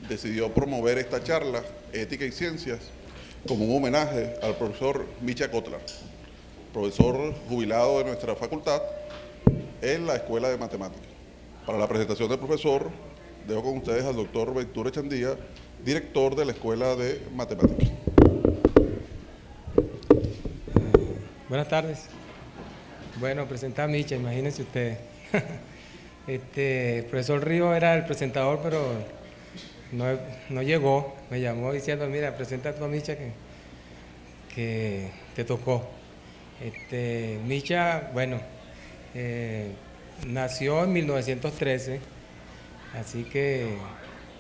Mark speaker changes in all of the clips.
Speaker 1: decidió promover esta charla, Ética y Ciencias, como un homenaje al profesor Micha Kotlar, profesor jubilado de nuestra facultad en la Escuela de Matemáticas. Para la presentación del profesor, dejo con ustedes al doctor Ventura Echandía, director de la Escuela de Matemáticas.
Speaker 2: Buenas tardes. Bueno, presenta a Micha, imagínense ustedes. El profesor Río era el presentador, pero no llegó. Me llamó diciendo, mira, presenta tú a Micha que te tocó. Micha, bueno, nació en 1913, así que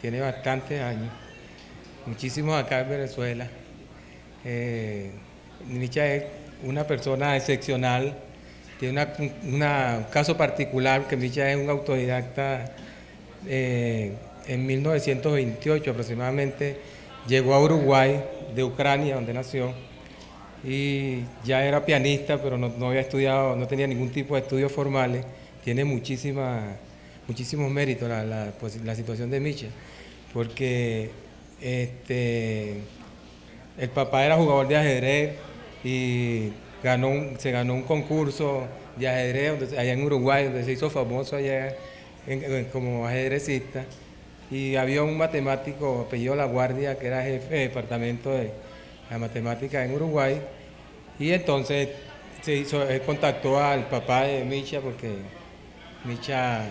Speaker 2: tiene bastantes años, muchísimos acá en Venezuela. Micha es una persona excepcional, tiene un caso particular, que Micha es un autodidacta. En 1928 aproximadamente llegó a Uruguay, de Ucrania, donde nació, y ya era pianista, pero no había estudiado, no tenía ningún tipo de estudios formales. Tiene muchísimos méritos la situación de Micha, porque el papá era jugador de ajedrez y se ganó un concurso de ajedrez allá en Uruguay, donde se hizo famoso allá como ajedrecista. Y había un matemático apellido La Guardia, que era jefe de departamento de la matemática en Uruguay, y entonces él contactó al papá de Micha, porque Micha,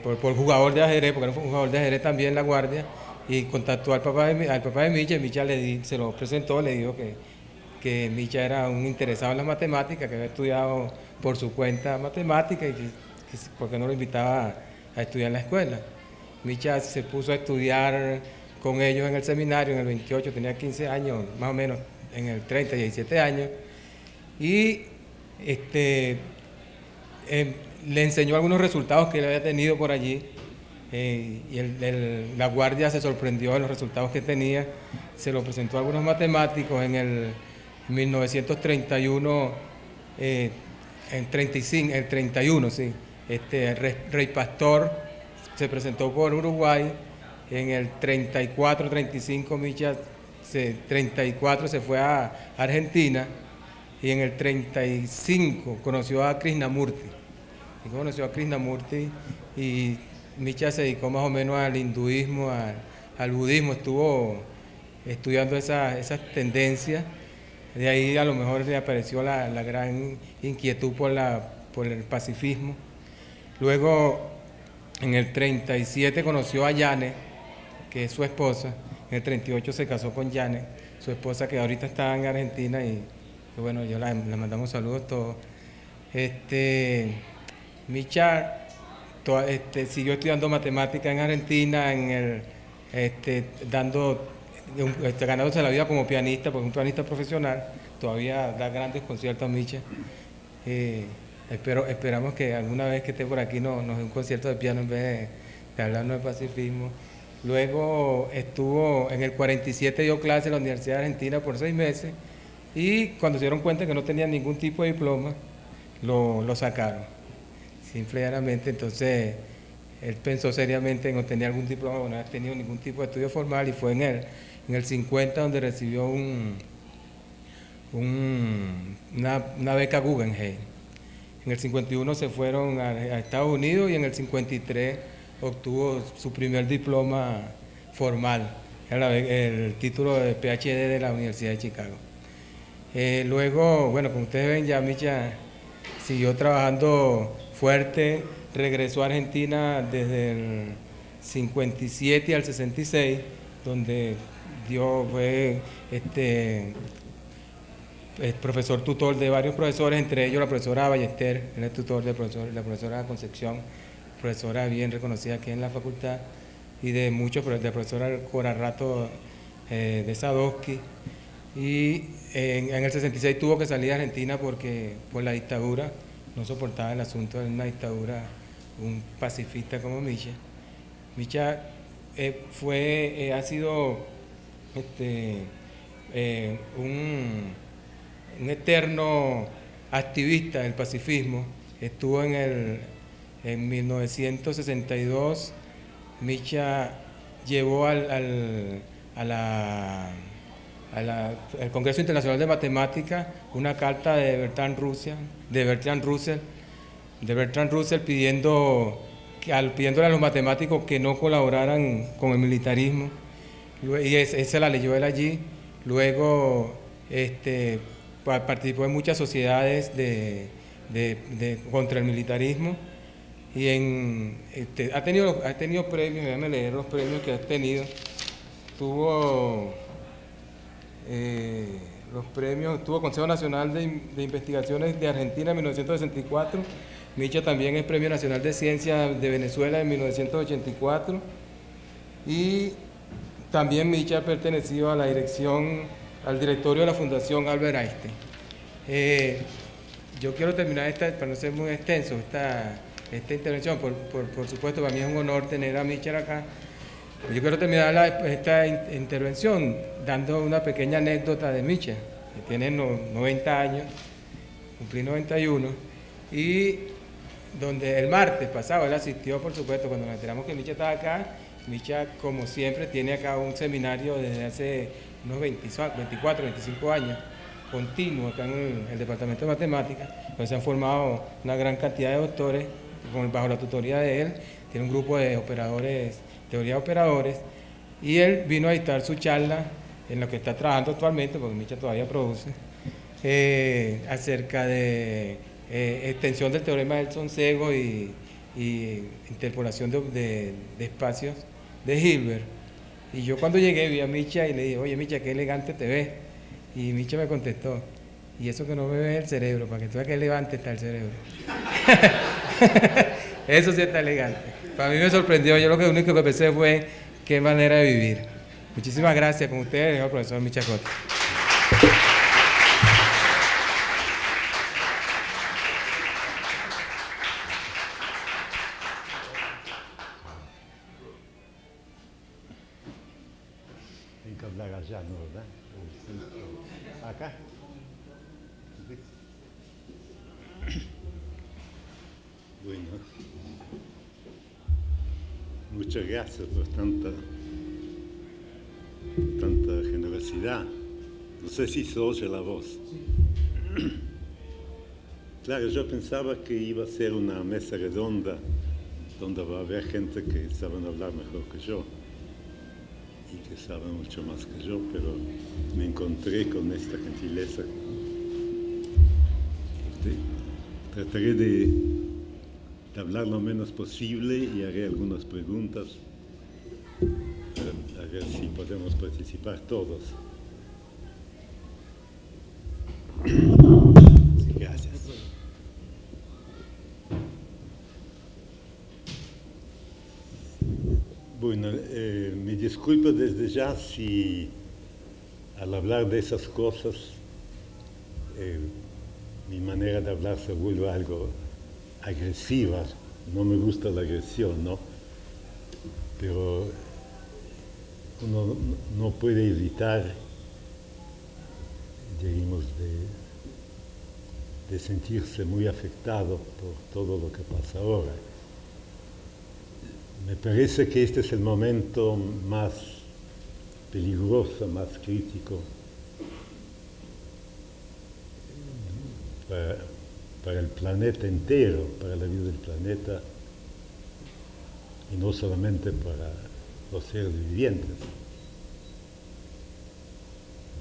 Speaker 2: por jugador de ajedrez, porque era un jugador de ajedrez también La Guardia, y contactó al papá de Micha, y Micha se lo presentó, le dijo que Micha era un interesado en las matemáticas, que había estudiado por su cuenta matemáticas, y que por qué no lo invitaba a estudiar en la escuela. Micha se puso a estudiar con ellos en el seminario en el 28, tenía 15 años, más o menos, en el 30, 17 años, y le enseñó algunos resultados que él había tenido por allí, y La Guardia se sorprendió de los resultados que tenía, se lo presentó a algunos matemáticos en el 1931, el 31, sí. Rey Pastor se presentó por Uruguay. En el 34, 35, Micha, 34 se fue a Argentina, y en el 35 conoció a Krishnamurti. Y Micha se dedicó más o menos al hinduismo, al budismo, estuvo estudiando esas tendencias. De ahí a lo mejor le apareció la gran inquietud por el pacifismo. Luego, en el 37 conoció a Janet, que es su esposa. En el 38 se casó con Janet, su esposa, que ahorita está en Argentina, y bueno, yo le mandamos saludos todos. Micha siguió estudiando matemáticas en Argentina, ganándose la vida como pianista, porque es un pianista profesional. Todavía da grandes conciertos Micha. Esperamos que alguna vez que esté por aquí nos dé un concierto de piano en vez de hablarnos de pacifismo. Luego en el 47 dio clase en la Universidad de Argentina por 6 meses, y cuando se dieron cuenta que no tenía ningún tipo de diploma, lo sacaron. Simplemente, entonces, él pensó seriamente en obtener algún diploma, no había tenido ningún tipo de estudio formal, y fue en el 50 donde recibió una beca Guggenheim. En el 51 se fueron a Estados Unidos, y en el 53 obtuvo su primer diploma formal, el título de PhD de la Universidad de Chicago. Luego, bueno, como ustedes ven, ya Micha siguió trabajando fuerte, regresó a Argentina desde el 57 al 66, donde fue profesor tutor de varios profesores, entre ellos la profesora Ballester, él es tutor de la profesora Concepción, profesora bien reconocida aquí en la facultad, y de la profesora Cora Rato de Sadowski. Y en el 66 tuvo que salir de Argentina por la dictadura, no soportaba el asunto de una dictadura, un pacifista como Micha. Micha ha sido un eterno activista del pacifismo. Estuvo en 1962, Micha llevó al Congreso Internacional de Matemáticas una carta de Bertrand Russell pidiéndole a los matemáticos que no colaboraran con el militarismo, y esa la leyó él allí. Luego participó en muchas sociedades contra el militarismo, y ha tenido premios. Déjame leer los premios que ha tenido. Tuvo los premios, tuvo Consejo Nacional de Investigaciones de Argentina en 1964. Micha también es Premio Nacional de Ciencia de Venezuela en 1984, y también Micha ha pertenecido a la al directorio de la Fundación Albert Einstein. Yo quiero terminar para no ser muy extenso esta intervención. Por supuesto, para mí es un honor tener a Micha acá. Yo quiero terminar esta intervención dando una pequeña anécdota de Micha, que tiene 90 años, cumplí 91, y donde el martes pasado él asistió, por supuesto, cuando nos enteramos que Micha estaba acá. Micha, como siempre, tiene acá un seminario desde hace unos 24, 25 años, continuo acá en el Departamento de Matemáticas, donde se han formado una gran cantidad de doctores bajo la tutoría de él. Tiene un grupo de operadores, teoría de operadores, y él vino a dictar su charla en lo que está trabajando actualmente, porque Micha todavía produce, acerca de extensión del teorema del Sonsego y interpolación de espacios de Hilbert. Y yo cuando llegué vi a Micha y le dije: oye Micha, qué elegante te ves. Y Micha me contestó: y eso que no me ves el cerebro, para que tú veas qué elegante está el cerebro. Eso sí está elegante. Para mí me sorprendió. Yo lo único que pensé fue qué manera de vivir. Muchísimas gracias. Con ustedes, el profesor Micha Cotlar.
Speaker 3: Tengo que hablar allá, ¿no? ¿Verdad? ¿Acá? Bueno, muchas gracias por tanta generosidad. No sé si se oye la voz. Claro, yo pensaba que iba a ser una mesa redonda donde va a haber gente que saben hablar mejor que yo y que saben mucho más que yo, pero me encontré con esta gentileza. Trataré de hablar lo menos posible y haré algunas preguntas a ver si podemos participar todos. Gracias. Bueno, me disculpo desde ya si al hablar de esas cosas mi manera de hablar se vuelve algo agresiva. No me gusta la agresión, ¿no? Pero uno no puede evitar, digamos, de sentirse muy afectado por todo lo que pasa ahora. Me parece que este es el momento más peligroso, más crítico para el planeta entero, para la vida del planeta, y no solamente para los seres vivientes.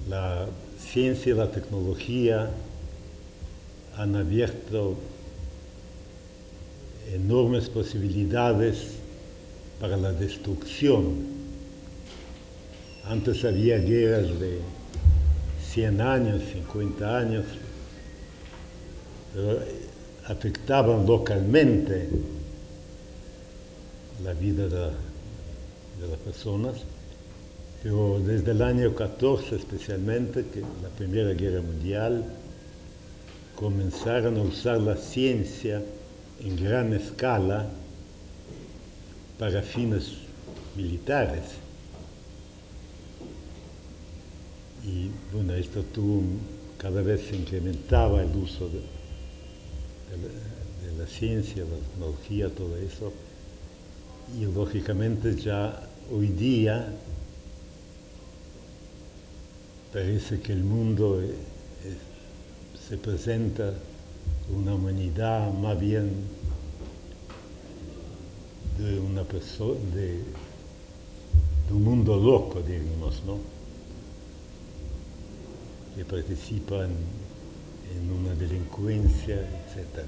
Speaker 3: La ciencia y la tecnología han abierto enormes posibilidades para la destrucción. Antes había guerras de 100 años, 50 años, pero afectaban localmente la vida de las personas. Pero desde el año 14 especialmente, que la Primera Guerra Mundial, comenzaron a usar la ciencia en gran escala para fines militares. Y bueno, esto cada vez se incrementaba el uso de la ciencia, la tecnología, todo eso. Y lógicamente ya hoy día parece que el mundo se presenta una humanidad más bien de una persona, de un mundo loco, diríamos, ¿no? Que participa en una delincuencia, etc.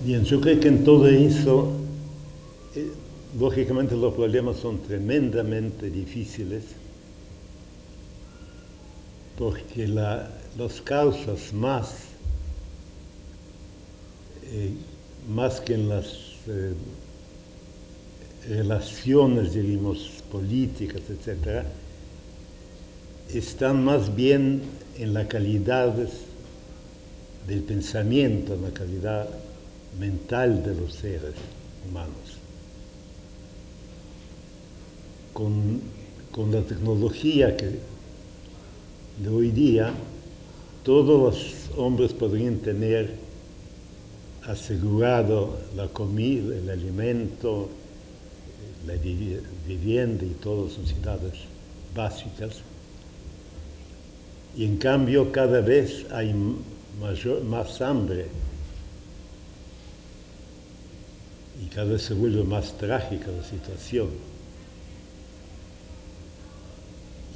Speaker 3: Bien, yo creo que en todo eso, lógicamente los problemas son tremendamente difíciles, porque las causas más que en las relaciones, diríamos, políticas, etc., están más bien en la calidad del pensamiento, en la calidad mental de los seres humanos. Con la tecnología de hoy día, todos los hombres podrían tener asegurado la comida, el alimento, la vivienda y todas las necesidades básicas. Y en cambio cada vez hay más hambre y cada vez se vuelve más trágica la situación.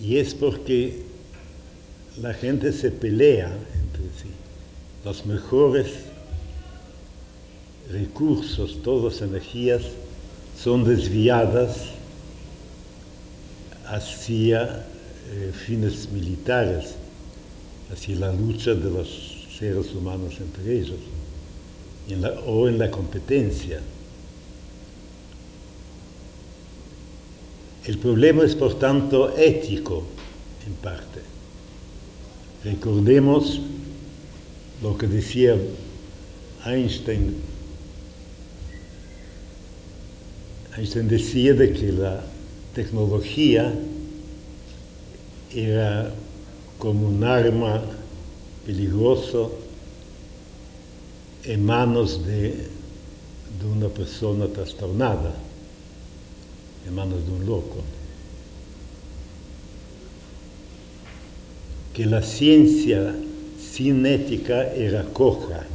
Speaker 3: Y es porque la gente se pelea entre sí. Los mejores recursos, todas las energías son desviadas hacia fines militares, hacia la lucha de los seres humanos entre ellos, o en la competencia. El problema es, por tanto, ético, en parte. Recordemos lo que decía Einstein. Einstein decía de que la tecnología era como un arma peligrosa en manos de una persona trastornada, en manos de un loco. Que la ciencia sin ética era coja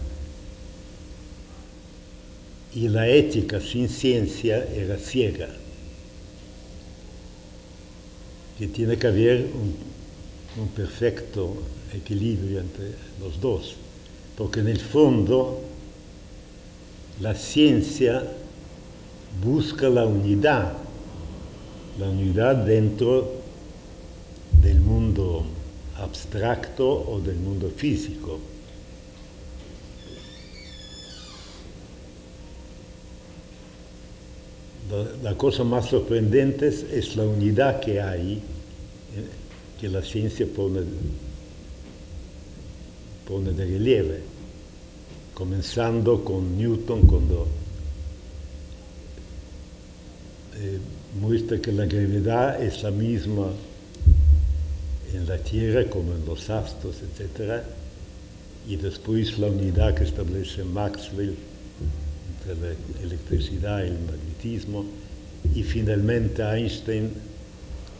Speaker 3: y la ética sin ciencia era ciega. Que tiene que haber un perfecto equilibrio entre los dos, porque en el fondo la ciencia busca la unidad dentro del mundo abstracto o del mundo físico. La cosa más sorprendente es la unidad que hay, que la ciencia pone de relieve, comenzando con Newton cuando muestra que la gravedad es la misma en la Tierra como en los astros, etc. Y después la unidad que establece Maxwell entre la electricidad y el magnetismo, y finalmente Einstein,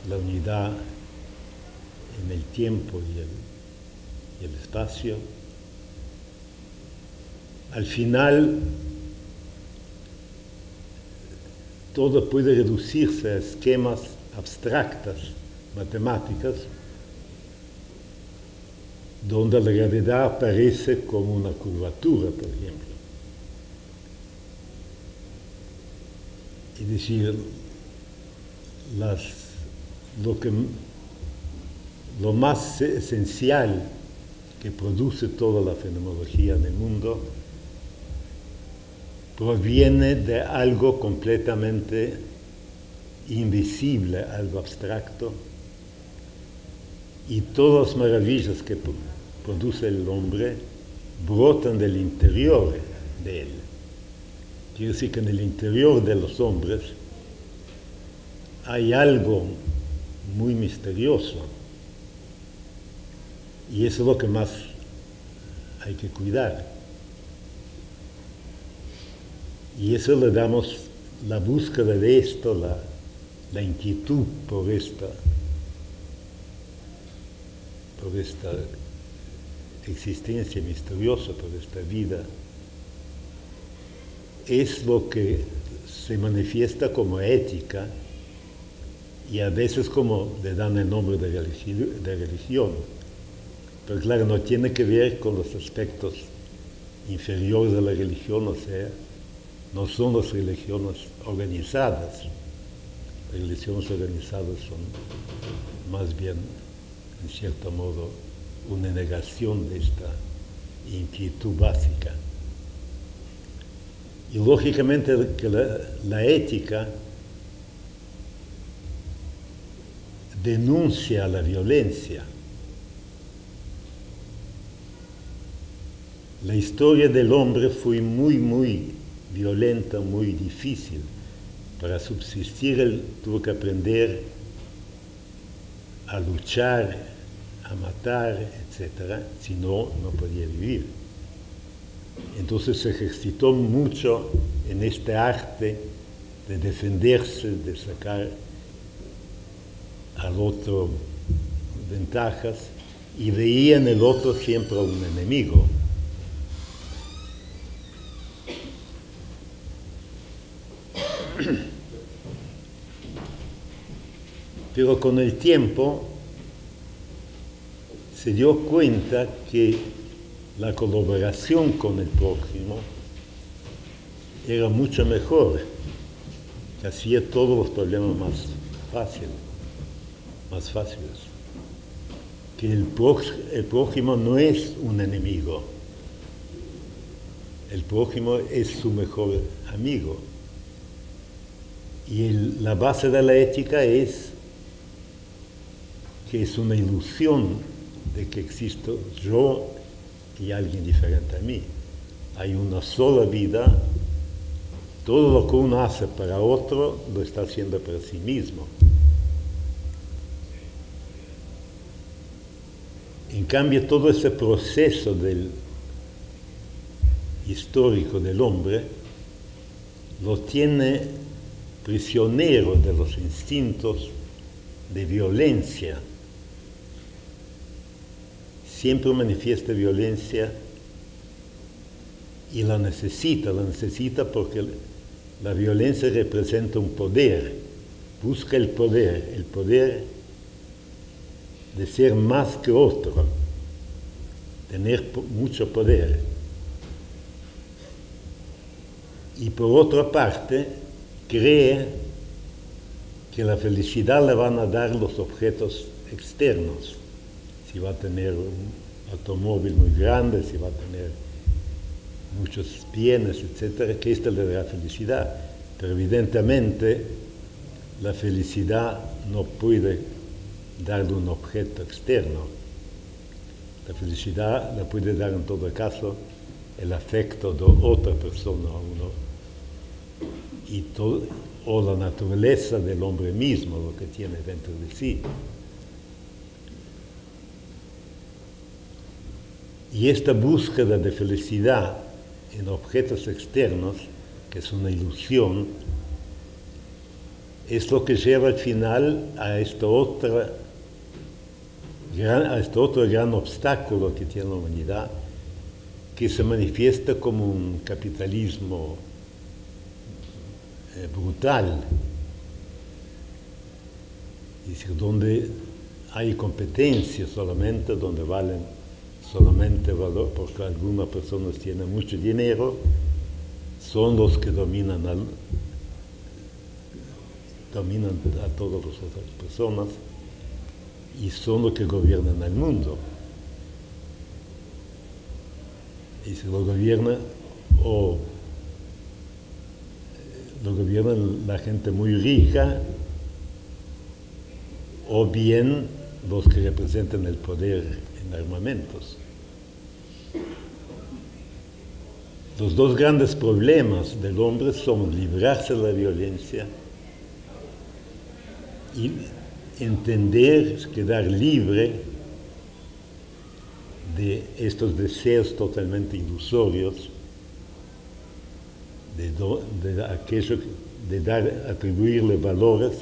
Speaker 3: la unidad en el tiempo y el espacio. Al final, todo puede reducirse a esquemas abstractas, matemáticas, donde la gravedad aparece como una curvatura, por ejemplo. Es decir, lo más esencial que produce toda la fenomenología en el mundo proviene de algo completamente invisible, algo abstracto, y todas las maravillas que produce el hombre brotan del interior de él. Quiere decir que en el interior de los hombres hay algo muy misterioso, y eso es lo que más hay que cuidar. Y eso le damos la búsqueda de esto, la inquietud por esta existencia misteriosa, por esta vida, es lo que se manifiesta como ética y a veces como le dan el nombre de religión. Pero claro, no tiene que ver con los aspectos inferiores de la religión, o sea, no son las religiones organizadas. Las religiones organizadas son más bien, en cierto modo, una negación de esta inquietud básica. Y lógicamente que la ética denuncia la violencia. La historia del hombre fue muy, muy violenta, muy difícil. Para subsistir él tuvo que aprender a luchar, a matar, etc. Si no, no podía vivir. Entonces se ejercitó mucho en este arte de defenderse, de sacar al otro ventajas y veía en el otro siempre un enemigo. Pero con el tiempo se dio cuenta que la colaboración con el prójimo era mucho mejor, que hacía todos los problemas más fáciles. Que el prójimo no es un enemigo, el prójimo es su mejor amigo. Y la base de la ética es que es una ilusión de que existo yo y alguien diferente a mí. Hay una sola vida, todo lo que uno hace para otro lo está haciendo para sí mismo. En cambio, todo ese proceso histórico del hombre lo tiene prisionero de los instintos de violencia. Siempre manifiesta violencia y la necesita porque la violencia representa un poder, busca el poder de ser más que otro, tener mucho poder. Y por otra parte, cree que la felicidad le van a dar los objetos externos. Si va a tener un automóvil muy grande, si va a tener muchos bienes, etcétera, que esto le dará felicidad. Pero evidentemente la felicidad no puede darle un objeto externo. La felicidad la puede dar en todo caso el afecto de otra persona o la naturaleza del hombre mismo, lo que tiene dentro de sí. Y esta búsqueda de felicidad en objetos externos, que es una ilusión, es lo que lleva al final a este otro gran obstáculo que tiene la humanidad, que se manifiesta como un capitalismo brutal, es decir, donde hay competencia solamente, donde valen solamente valor, porque algunas personas tienen mucho dinero, son los que dominan a todas las otras personas y son los que gobiernan el mundo. Y si lo gobierna la gente muy rica, o bien los que representan el poder en armamentos. Los dos grandes problemas del hombre son librarse de la violencia y entender, quedar libre de estos deseos totalmente ilusorios, atribuirle valores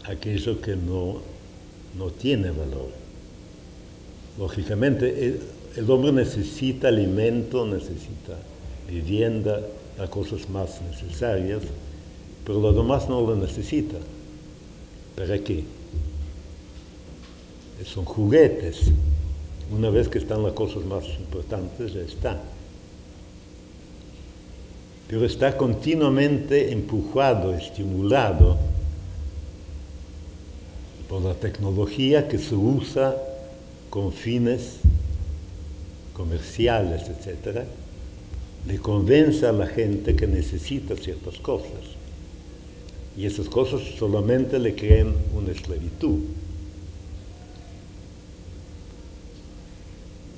Speaker 3: a aquello que no tiene valor. Lógicamente, el hombre necesita alimento, necesita vivienda, las cosas más necesarias, pero lo demás no lo necesita. ¿Para qué? Son juguetes. Una vez que están las cosas más importantes, ya está. Pero está continuamente empujado, estimulado por la tecnología que se usa con fines comerciales, etc., le convence a la gente que necesita ciertas cosas. Y esas cosas solamente le crean una esclavitud.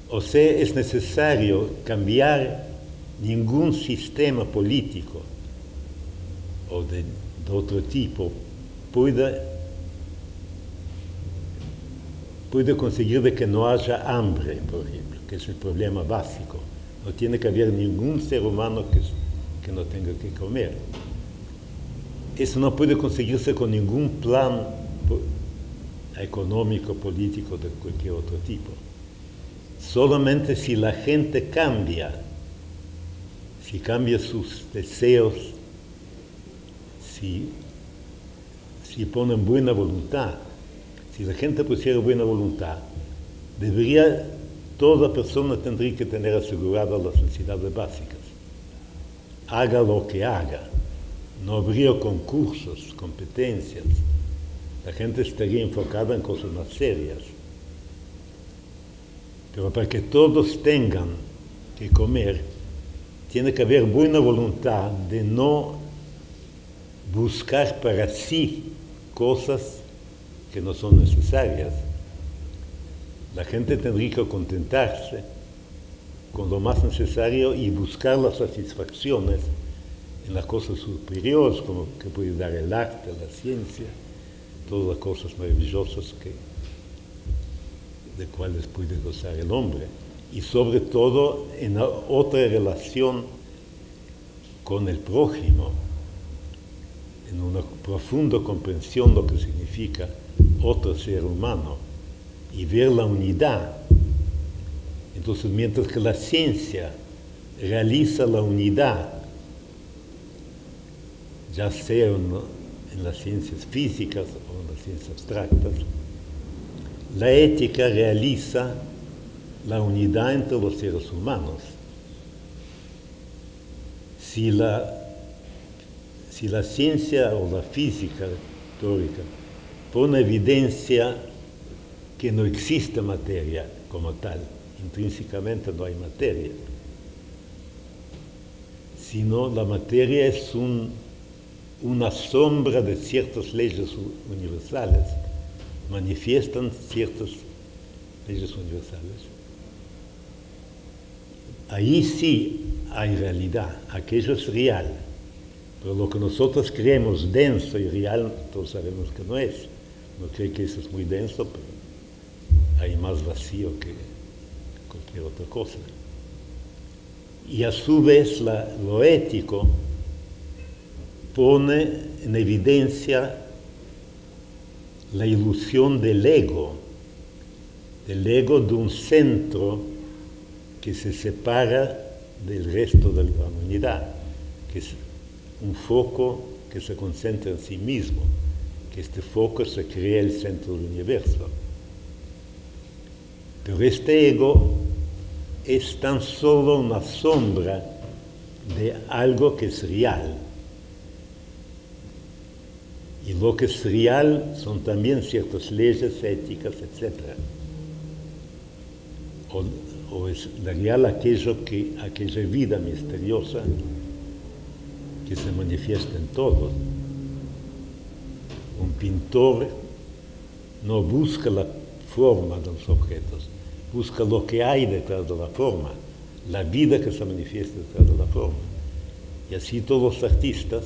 Speaker 3: O sea, es necesario cambiar ningún sistema político o de otro tipo puede conseguir de que no haya hambre, por ejemplo, que es el problema básico. No tiene que haber ningún ser humano que no tenga que comer. Eso no puede conseguirse con ningún plan económico, político, de cualquier otro tipo. Solamente si la gente cambia, si cambia sus deseos, si ponen buena voluntad, si la gente pusiera buena voluntad, toda persona tendría que tener aseguradas las necesidades básicas. Haga lo que haga. No habría concursos, competencias. La gente estaría enfocada en cosas más serias. Pero para que todos tengan que comer, tiene que haber buena voluntad de no buscar para sí cosas que no son necesarias. La gente tendría que contentarse con lo más necesario y buscar las satisfacciones en las cosas superiores, como que puede dar el arte, la ciencia, todas las cosas maravillosas de cuales puede gozar el hombre. Y sobre todo en otra relación con el prójimo, en una profunda comprensión de lo que significa otro ser humano y ver la unidad. Entonces, mientras que la ciencia realiza la unidad, ya sea en las ciencias físicas o en las ciencias abstractas, la ética realiza la unidad entre los seres humanos. Si la ciencia o la física teórica pone evidencia que no existe materia como tal, intrínsecamente no hay materia, sino la materia es una sombra de ciertas leyes universales, manifiestan ciertas leyes universales. Ahí sí hay realidad, aquello es real, pero lo que nosotros creemos denso y real, todos sabemos que no es. No creo que eso es muy denso, pero hay más vacío que cualquier otra cosa. Y a su vez lo ético pone en evidencia la ilusión del ego de un centro que se separa del resto de la humanidad, que es un foco que se concentra en sí mismo, que este foco se crea el centro del universo. Pero este ego es tan solo una sombra de algo que es real. Y lo que es real son también ciertas leyes éticas, etc. O es real aquella vida misteriosa que se manifiesta en todo. Un pintor no busca la forma de los objetos, busca lo que hay detrás de la forma, la vida que se manifiesta detrás de la forma. Y así todos los artistas,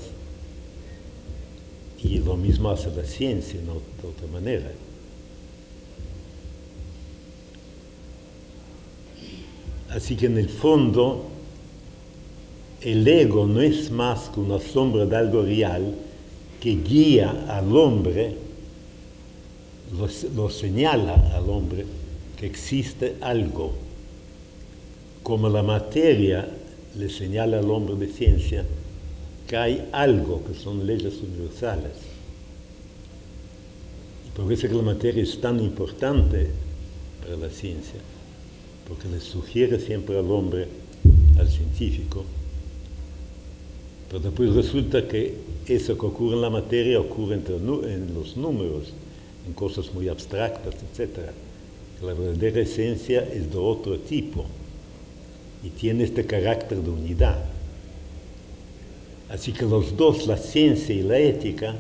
Speaker 3: y lo mismo hace la ciencia, no de otra manera. Así que en el fondo, el ego no es más que una sombra de algo real que guía al hombre, lo señala al hombre que existe algo, como la materia le señala al hombre de ciencia que hay algo, que son leyes universales. Y por eso que la materia es tan importante para la ciencia, porque le sugiere siempre al hombre, al científico, pero después resulta que eso que ocurre en la materia ocurre en los números, en cosas muy abstractas, etc. La verdadera esencia es de otro tipo y tiene este carácter de unidad. Así que los dos, la ciencia y la ética,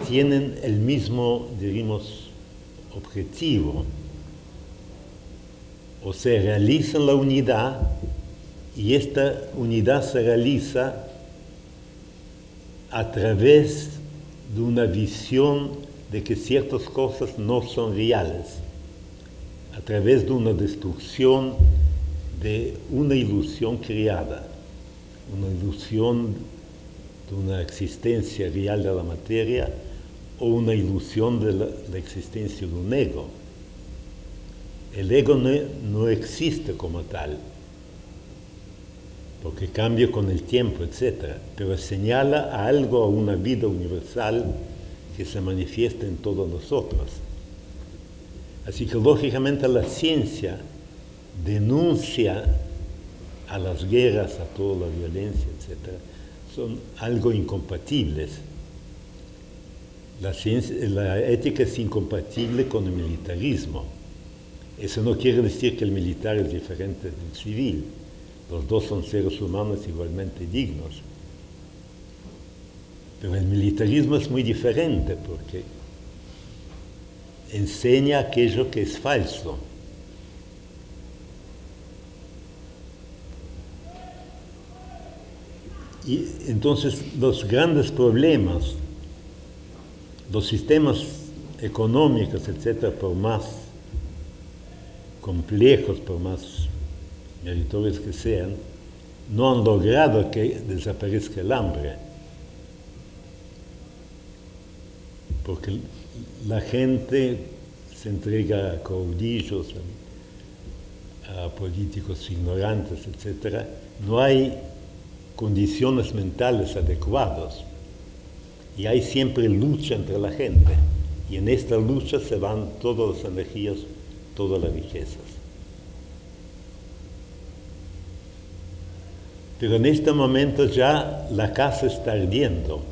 Speaker 3: tienen el mismo, diríamos, objetivo, o sea, realizan la unidad y esta unidad se realiza a través de una visión de que ciertas cosas no son reales, a través de una destrucción de una ilusión creada, una ilusión de una existencia real de la materia o una ilusión de la existencia de un ego. El ego no existe como tal, porque cambia con el tiempo, etc., pero señala a algo, a una vida universal que se manifiesta en todos nosotros. Así que lógicamente la ciencia denuncia a las guerras, a toda la violencia, etc., son algo incompatibles. La ética es incompatible con el militarismo. Eso no quiere decir que el militar es diferente del civil. Los dos son seres humanos igualmente dignos. Pero el militarismo es muy diferente porque enseña aquello que es falso. Y entonces los grandes problemas, los sistemas económicos, etcétera, por más complejos, por más meritorios que sean, no han logrado que desaparezca el hambre. Porque la gente se entrega a caudillos, a políticos ignorantes, etc. No hay condiciones mentales adecuadas y hay siempre lucha entre la gente. Y en esta lucha se van todas las energías, todas las riquezas. Pero en este momento ya la casa está ardiendo.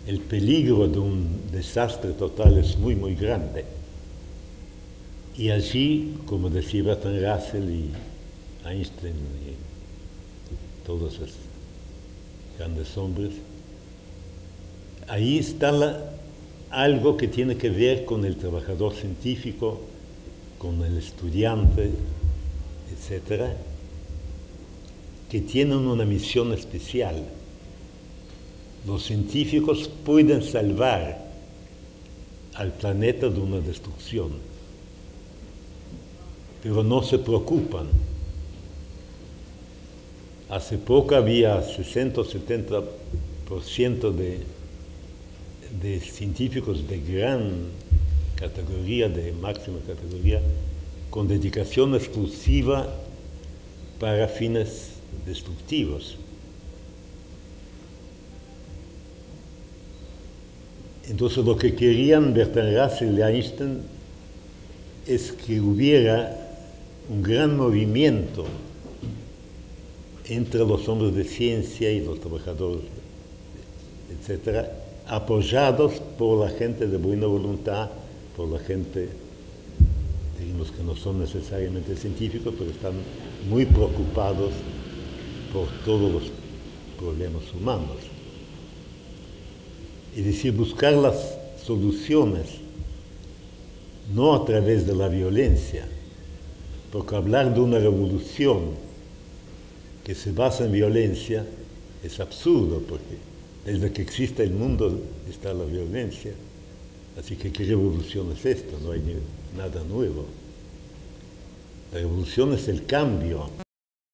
Speaker 3: El peligro de un desastre total es muy, muy grande. Y allí, como decía Bertrand Russell y Einstein y todos esos grandes hombres, ahí está algo que tiene que ver con el trabajador científico, con el estudiante, etcétera, que tienen una misión especial. Los científicos pueden salvar al planeta de una destrucción, pero no se preocupan. Hace poco había 60 o 70% de científicos de gran categoría, de máxima categoría, con dedicación exclusiva para fines destructivos. Entonces lo que querían Bertrand Russell y Einstein es que hubiera un gran movimiento entre los hombres de ciencia y los trabajadores, etcétera, apoyados por la gente de buena voluntad, por la gente, digamos, que no son necesariamente científicos, pero están muy preocupados por todos los problemas humanos. Es decir, buscar las soluciones no a través de la violencia, porque hablar de una revolución que se basa en violencia es absurdo, porque desde que existe el mundo está la violencia. Así que ¿qué revolución es esta? No hay nada nuevo. La revolución es el cambio.